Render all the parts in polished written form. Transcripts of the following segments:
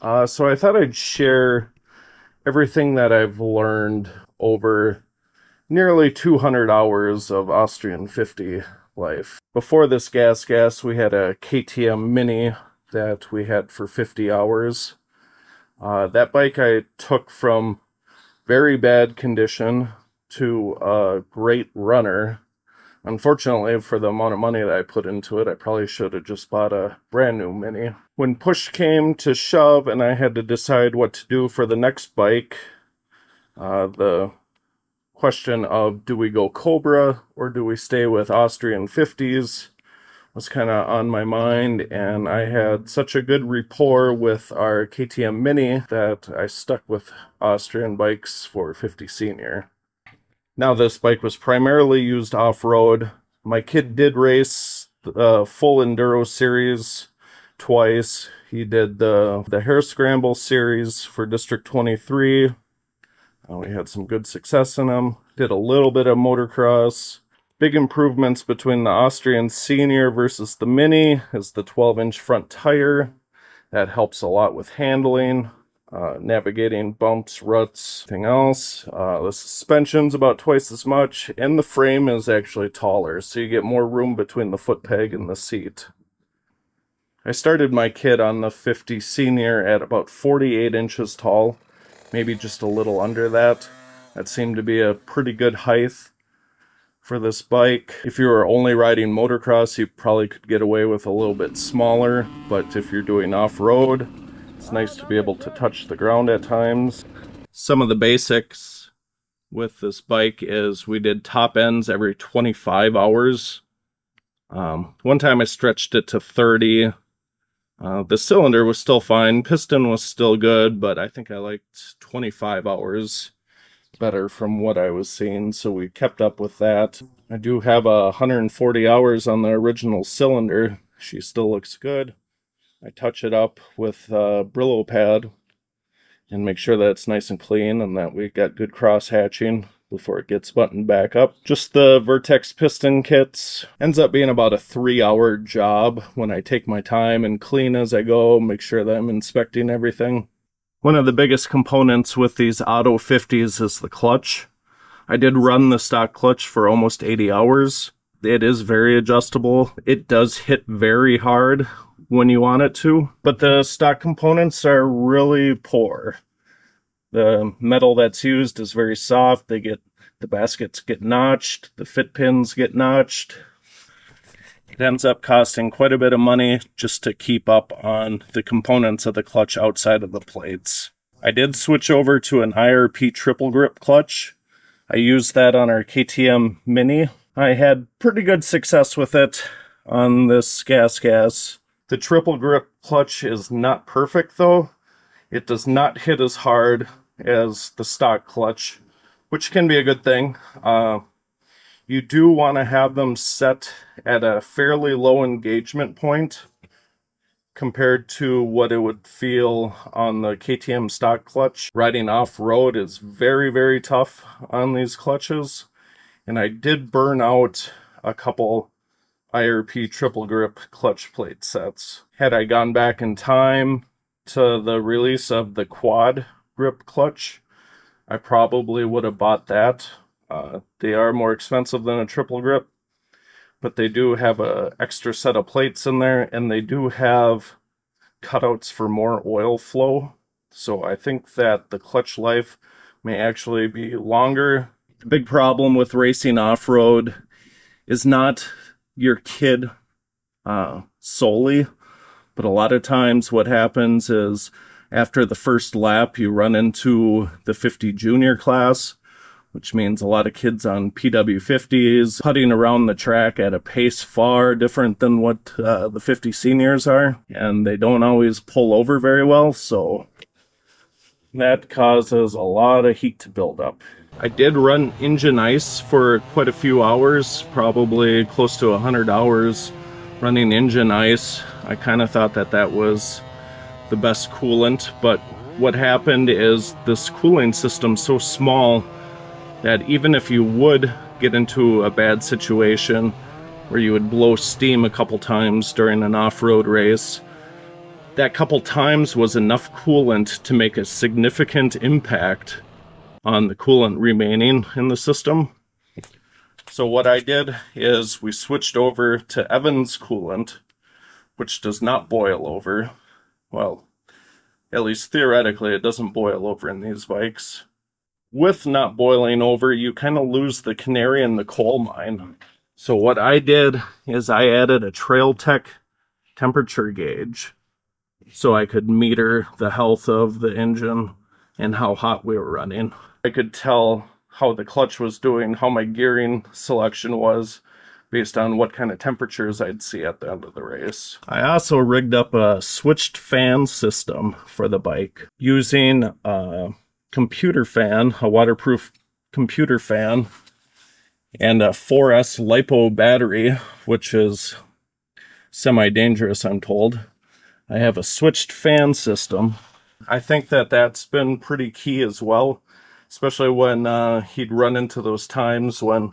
So I thought I'd share everything that I've learned over nearly 200 hours of Austrian 50 life. Before this Gasgas, we had a KTM Mini that we had for 50 hours. That bike I took from very bad condition to a great runner. Unfortunately, for the amount of money that I put into it, I probably should have just bought a brand new Mini. When push came to shove and I had to decide what to do for the next bike, the question of do we go Cobra or do we stay with Austrian 50s was kind of on my mind, and I had such a good rapport with our KTM Mini that I stuck with Austrian bikes for 50 Senior. Now this bike was primarily used off-road. My kid did race the full Enduro series twice. He did the Hare Scrambles series for District 23. We had some good success in them. Did a little bit of motocross. Big improvements between the Austrian Senior versus the Mini is the 12-inch front tire. That helps a lot with handling, navigating bumps, ruts, everything else. The suspension's about twice as much, and the frame is actually taller, so you get more room between the foot peg and the seat. I started my kit on the 50 Senior at about 48 inches tall, maybe just a little under that. That seemed to be a pretty good height for this bike. If you were only riding motocross, you probably could get away with a little bit smaller, but if you're doing off-road, it's nice to be able to touch the ground at times. Some of the basics with this bike is we did top ends every 25 hours. One time I stretched it to 30. The cylinder was still fine, piston was still good, but I think I liked 25 hours better from what I was seeing, so we kept up with that. I do have 140 hours on the original cylinder. She still looks good. I touch it up with Brillo pad and make sure that it's nice and clean and that we got good cross hatching before it gets buttoned back up. Just the Vertex piston kits. Ends up being about a 3-hour job when I take my time and clean as I go, make sure that I'm inspecting everything. One of the biggest components with these Auto 50s is the clutch. I did run the stock clutch for almost 80 hours. It is very adjustable. It does hit very hard when you want it to, but the stock components are really poor. The metal that's used is very soft. The baskets get notched, the fit pins get notched. It ends up costing quite a bit of money just to keep up on the components of the clutch outside of the plates. I did switch over to an IRP triple grip clutch. I used that on our KTM Mini. I had pretty good success with it on this Gasgas. The triple grip clutch is not perfect though. It does not hit as hard as the stock clutch, which can be a good thing. You do want to have them set at a fairly low engagement point compared to what it would feel on the KTM stock clutch. Riding off-road is very, very tough on these clutches, and I did burn out a couple IRP triple grip clutch plate sets. Had I gone back in time to the release of the quad grip clutch, I probably would have bought that. They are more expensive than a triple grip, but they do have an extra set of plates in there, and they do have cutouts for more oil flow. So I think that the clutch life may actually be longer. The big problem with racing off-road is not your kid solely, but a lot of times what happens is after the first lap you run into the 50 junior class, which means a lot of kids on PW50s putting around the track at a pace far different than what the 50 seniors are, and they don't always pull over very well, so that causes a lot of heat to build up. I did run engine ice for quite a few hours, probably close to 100 hours running engine ice. I kind of thought that that was the best coolant, but what happened is this cooling system's so small that even if you would get into a bad situation where you would blow steam a couple times during an off-road race, that couple times was enough coolant to make a significant impact on the coolant remaining in the system. So what I did is we switched over to Evans coolant, which does not boil over. Well, at least theoretically, it doesn't boil over in these bikes. With not boiling over, you kind of lose the canary in the coal mine. So what I did is I added a Trail Tech temperature gauge so I could meter the health of the engine and how hot we were running. I could tell how the clutch was doing, how my gearing selection was, based on what kind of temperatures I'd see at the end of the race. I also rigged up a switched fan system for the bike using a computer fan, a waterproof computer fan, and a 4S LiPo battery, which is semi-dangerous, I'm told. I have a switched fan system. I think that that's been pretty key as well, especially when he'd run into those times when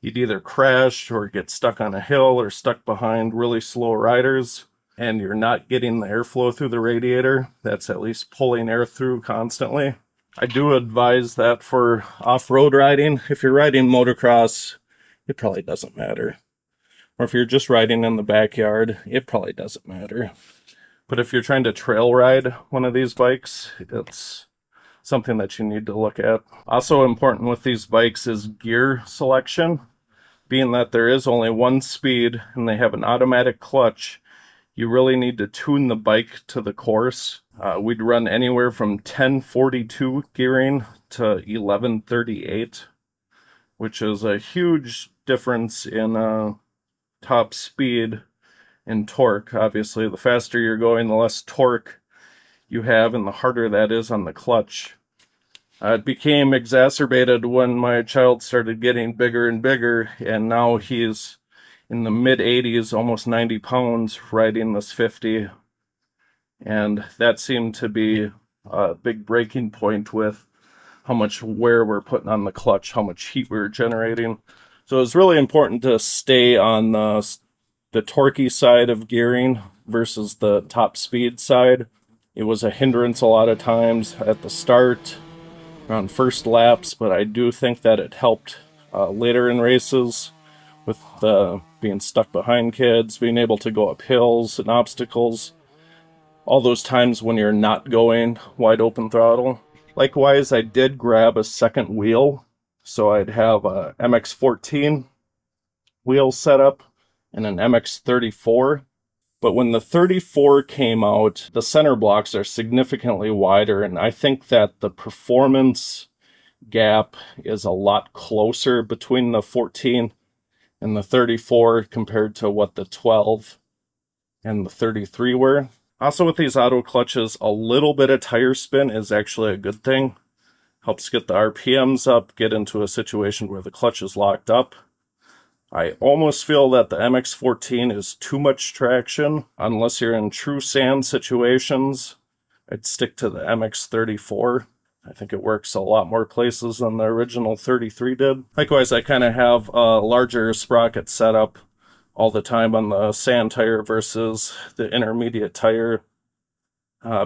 you'd either crash or get stuck on a hill or stuck behind really slow riders and you're not getting the airflow through the radiator. That's at least pulling air through constantly. I do advise that for off-road riding. If you're riding motocross, it probably doesn't matter. Or if you're just riding in the backyard, it probably doesn't matter. But if you're trying to trail ride one of these bikes, it's something that you need to look at. Also important with these bikes is gear selection. Being that there is only one speed and they have an automatic clutch, you really need to tune the bike to the course. We'd run anywhere from 1042 gearing to 1138, which is a huge difference in top speed and torque. Obviously, the faster you're going, the less torque you have and the harder that is on the clutch. It became exacerbated when my child started getting bigger and bigger, and now he's in the mid-80s, almost 90 pounds, riding this 50. And that seemed to be a big breaking point with how much wear we're putting on the clutch, how much heat we were generating. So it's really important to stay on the torquey side of gearing versus the top speed side. It was a hindrance a lot of times at the start, around first laps, but I do think that it helped later in races with being stuck behind kids, being able to go up hills and obstacles, all those times when you're not going wide open throttle. Likewise, I did grab a second wheel, so I'd have a MX-14 wheel set up and an MX-34. But when the 34 came out, the center blocks are significantly wider, and I think that the performance gap is a lot closer between the 14 and the 34 compared to what the 12 and the 33 were. Also with these auto clutches, a little bit of tire spin is actually a good thing. Helps get the RPMs up, get into a situation where the clutch is locked up. I almost feel that the MX-14 is too much traction. Unless you're in true sand situations, I'd stick to the MX-34. I think it works a lot more places than the original 33 did. Likewise, I kind of have a larger sprocket setup all the time on the sand tire versus the intermediate tire,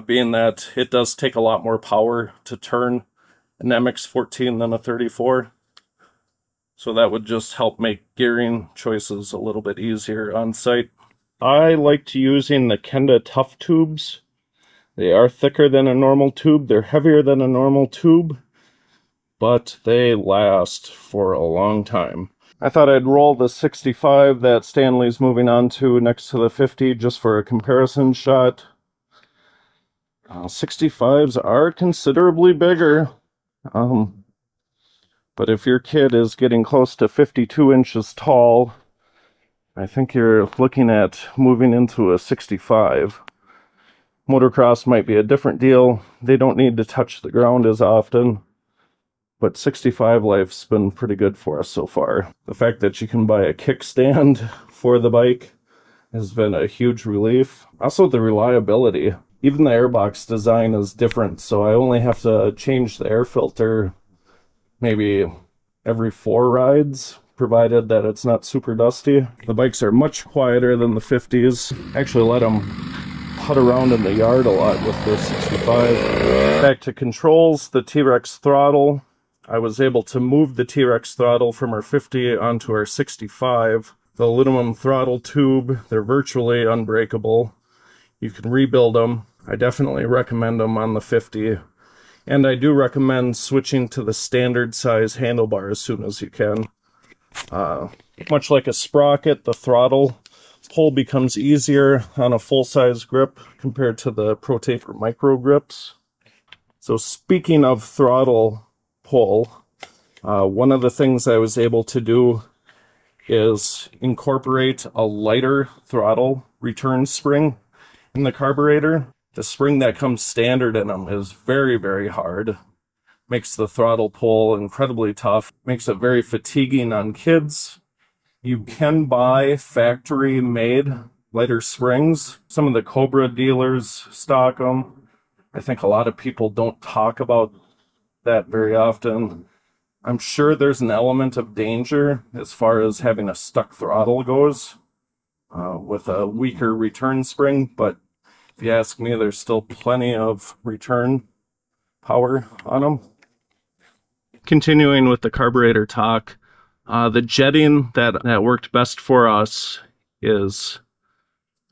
being that it does take a lot more power to turn an MX-14 than a 34. So that would just help make gearing choices a little bit easier on site. I liked using the Kenda Tough tubes. They are thicker than a normal tube. They're heavier than a normal tube, but they last for a long time. I thought I'd roll the 65 that Stanley's moving on to next to the 50 just for a comparison shot. 65s are considerably bigger. But if your kid is getting close to 52 inches tall, I think you're looking at moving into a 65. Motocross might be a different deal. They don't need to touch the ground as often. But 65 life's been pretty good for us so far. The fact that you can buy a kickstand for the bike has been a huge relief. Also the reliability. Even the airbox design is different, so I only have to change the air filter maybe every 4 rides, provided that it's not super dusty. The bikes are much quieter than the 50s. Actually let them putt around in the yard a lot with the 65. Back to controls, the T-Rex throttle. I was able to move the T-Rex throttle from our 50 onto our 65. The aluminum throttle tube, they're virtually unbreakable. You can rebuild them. I definitely recommend them on the 50. And I do recommend switching to the standard size handlebar as soon as you can. Much like a sprocket, the throttle pull becomes easier on a full-size grip compared to the Pro Taper micro grips. So speaking of throttle pull, one of the things I was able to do is incorporate a lighter throttle return spring in the carburetor. The spring that comes standard in them is very, very hard. Makes the throttle pull incredibly tough. Makes it very fatiguing on kids. You can buy factory-made lighter springs. Some of the Cobra dealers stock them. I think a lot of people don't talk about that very often. I'm sure there's an element of danger as far as having a stuck throttle goes with a weaker return spring, but if you ask me, there's still plenty of return power on them. Continuing with the carburetor talk, the jetting that worked best for us is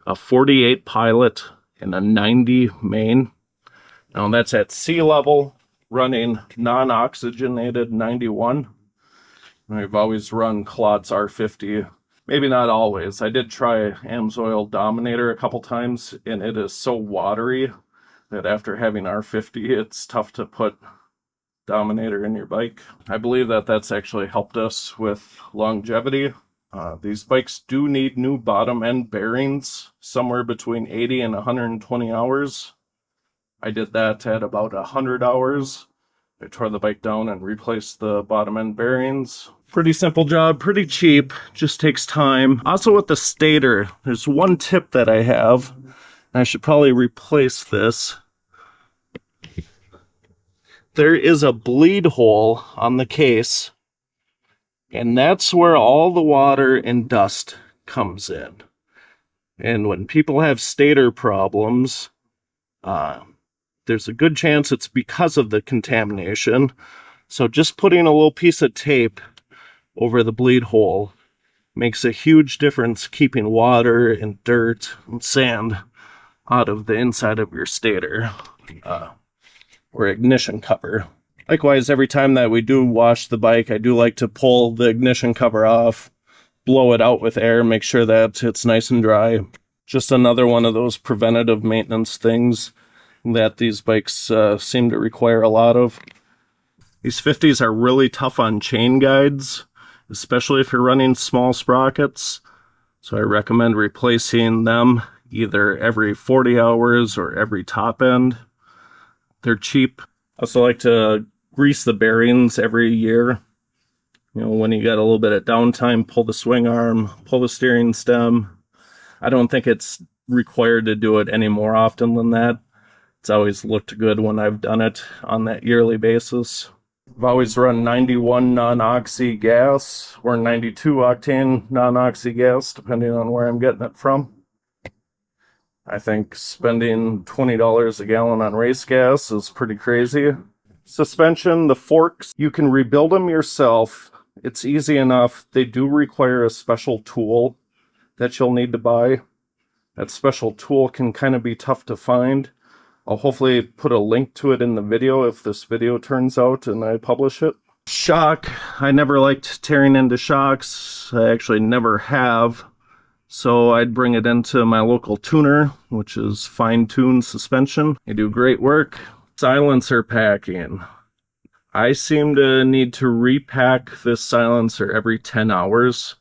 a 48 Pilot and a 90 main. Now that's at sea level, running non-oxygenated 91. I've always run Claude's R50. Maybe not always. I did try Amsoil Dominator a couple times, and it is so watery that after having R50, it's tough to put Dominator in your bike. I believe that that's actually helped us with longevity. These bikes do need new bottom end bearings, somewhere between 80 and 120 hours. I did that at about 100 hours. I tore the bike down and replaced the bottom end bearings. Pretty simple job, pretty cheap, just takes time. Also with the stator, there's one tip that I have. I should probably replace this. There is a bleed hole on the case, and that's where all the water and dust comes in. And when people have stator problems, there's a good chance it's because of the contamination. So just putting a little piece of tape over the bleed hole makes a huge difference keeping water and dirt and sand out of the inside of your stator or ignition cover. Likewise, every time that we do wash the bike, I do like to pull the ignition cover off, blow it out with air, make sure that it's nice and dry. Just another one of those preventative maintenance things that these bikes seem to require a lot of. These 50s are really tough on chain guides, especially if you're running small sprockets. So I recommend replacing them either every 40 hours or every top end. They're cheap. I also like to grease the bearings every year. You know, when you got a little bit of downtime, pull the swing arm, pull the steering stem. I don't think it's required to do it any more often than that. It's always looked good when I've done it on that yearly basis. I've always run 91 non-oxy gas or 92 octane non-oxy gas, depending on where I'm getting it from. I think spending $20 a gallon on race gas is pretty crazy. Suspension, the forks, you can rebuild them yourself. It's easy enough. They do require a special tool that you'll need to buy. That special tool can kind of be tough to find. I'll hopefully put a link to it in the video if this video turns out and I publish it. Shock, I never liked tearing into shocks. I actually never have. So I'd bring it into my local tuner, which is Fine Tune Suspension. They do great work. Silencer packing. I seem to need to repack this silencer every 10 hours.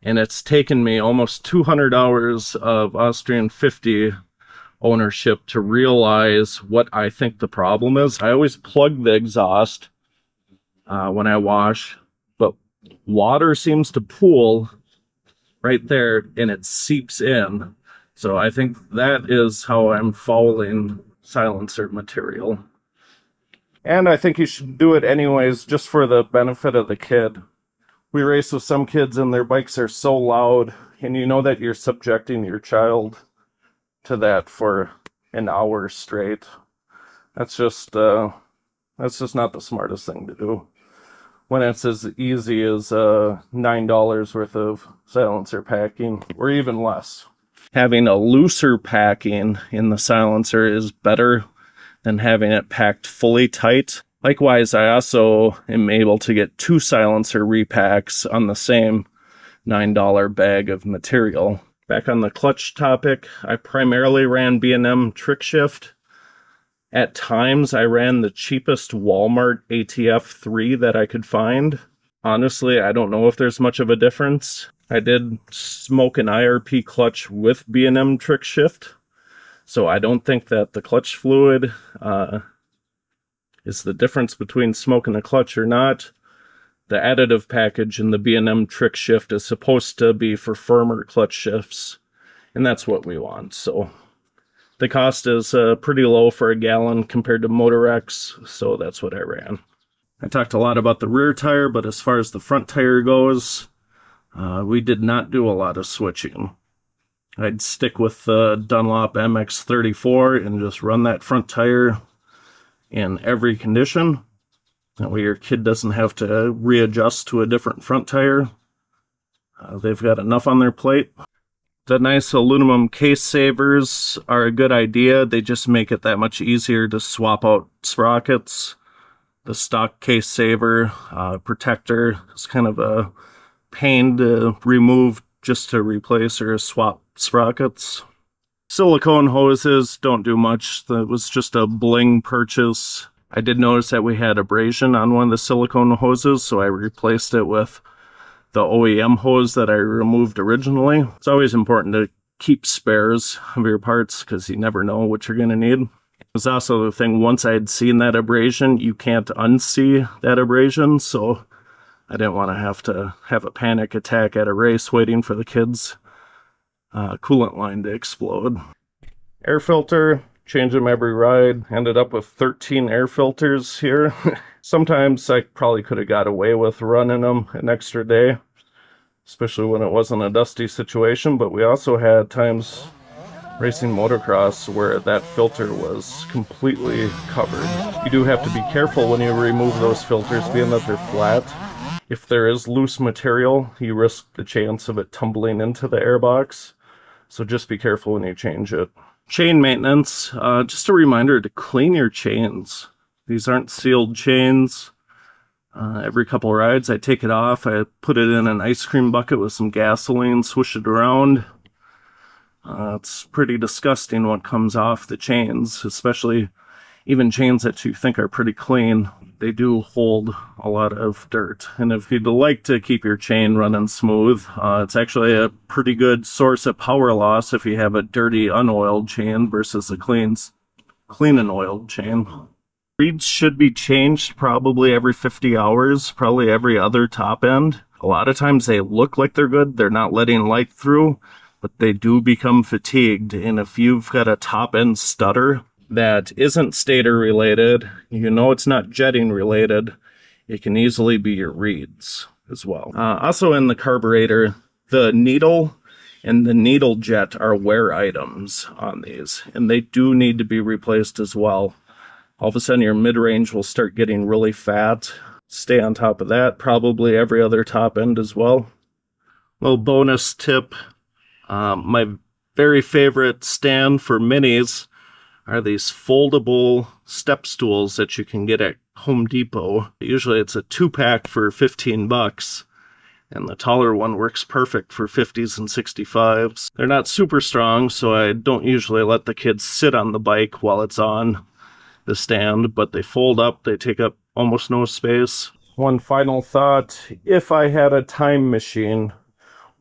And it's taken me almost 200 hours of Austrian 50 ownership to realize what I think the problem is. I always plug the exhaust when I wash, but water seems to pool right there and it seeps in. So I think that is how I'm fouling silencer material. And I think you should do it anyways, just for the benefit of the kid. We race with some kids and their bikes are so loud, and you know that you're subjecting your child to that for an hour straight. That's just not the smartest thing to do when it's as easy as $9 worth of silencer packing, or even less. Having a looser packing in the silencer is better than having it packed fully tight. Likewise, I also am able to get 2 silencer repacks on the same $9 bag of material. Back on the clutch topic, I primarily ran B&M trick shift. At times, I ran the cheapest Walmart ATF 3 that I could find. Honestly, I don't know if there's much of a difference. I did smoke an IRP clutch with B&M trick shift, so I don't think that the clutch fluid is the difference between smoking a clutch or not. The additive package in the B&M trick shift is supposed to be for firmer clutch shifts, and that's what we want. So the cost is pretty low for a gallon compared to Motor-X, so that's what I ran. I talked a lot about the rear tire, but as far as the front tire goes, we did not do a lot of switching. I'd stick with the Dunlop MX34 and just run that front tire in every condition. That way your kid doesn't have to readjust to a different front tire. They've got enough on their plate. The nice aluminum case savers are a good idea. They just make it that much easier to swap out sprockets. The stock case saver protector is kind of a pain to remove just to replace or swap sprockets. Silicone hoses don't do much. That was just a bling purchase. I did notice that we had abrasion on one of the silicone hoses, so I replaced it with the OEM hose that I removed originally. It's always important to keep spares of your parts because you never know what you're going to need. It was also the thing, once I had seen that abrasion, you can't unsee that abrasion, so I didn't want to have a panic attack at a race waiting for the kids' coolant line to explode. Air filter, change them every ride. Ended up with 13 air filters here. Sometimes I probably could have got away with running them an extra day, especially when it wasn't a dusty situation, but we also had times racing motocross where that filter was completely covered. You do have to be careful when you remove those filters, being that they're flat. If there is loose material, you risk the chance of it tumbling into the airbox, so just be careful when you change it. Chain maintenance, just a reminder to clean your chains. These aren't sealed chains. Every couple rides I take it off, I put it in an ice cream bucket with some gasoline, swish it around. It's pretty disgusting what comes off the chains, especially even chains that you think are pretty clean. They do hold a lot of dirt. And if you'd like to keep your chain running smooth, it's actually a pretty good source of power loss if you have a dirty, unoiled chain versus a clean and oiled chain. Reeds should be changed probably every 50 hours, probably every other top end. A lot of times they look like they're good, they're not letting light through, but they do become fatigued. And if you've got a top end stutter that isn't stator related, you know it's not jetting related, it can easily be your reeds as well. Also in the carburetor, the needle and the needle jet are wear items on these, and they do need to be replaced as well. All of a sudden your mid-range will start getting really fat. Stay on top of that, probably every other top end as well. Little bonus tip, my very favorite stand for minis are these foldable step stools that you can get at Home Depot. Usually it's a 2-pack for 15 bucks, and the taller one works perfect for 50s and 65s. They're not super strong, so I don't usually let the kids sit on the bike while it's on the stand, but they fold up, they take up almost no space. One final thought, if I had a time machine,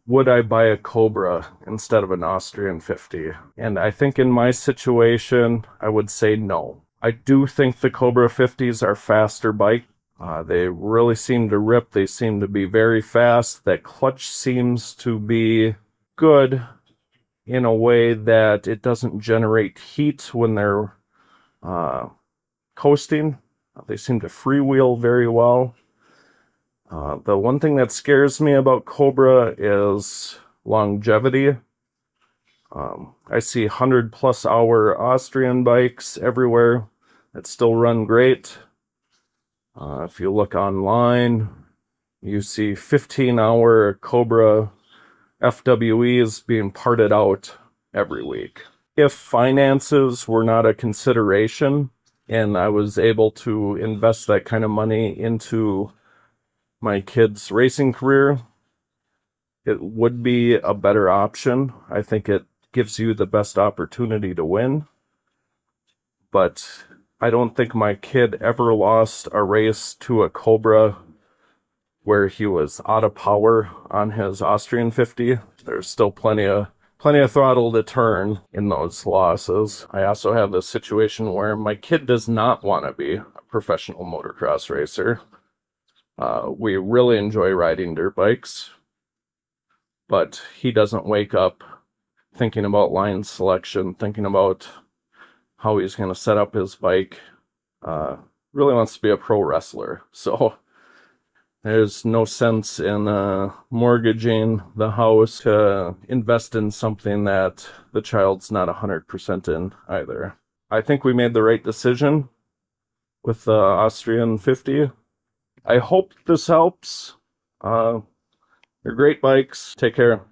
would I buy a Cobra instead of an Austrian 50? And I think in my situation, I would say no. I do think the Cobra 50s are faster bike. They really seem to rip. They seem to be very fast. That clutch seems to be good in a way that it doesn't generate heat when they're coasting. They seem to freewheel very well. The one thing that scares me about Cobra is longevity. I see 100+ hour Austrian bikes everywhere that still run great. If you look online, you see 15-hour Cobra FWEs being parted out every week. If finances were not a consideration and I was able to invest that kind of money into my kid's racing career, it would be a better option. I think it gives you the best opportunity to win. But I don't think my kid ever lost a race to a Cobra where he was out of power on his Austrian 50. There's still plenty of throttle to turn in those losses. I also have this situation where my kid does not want to be a professional motocross racer. We really enjoy riding dirt bikes, but he doesn't wake up thinking about line selection, thinking about how he's going to set up his bike. Really wants to be a pro wrestler. So there's no sense in mortgaging the house to invest in something that the child's not 100% in either. I think we made the right decision with the Austrian 50. I hope this helps. They're great bikes. Take care.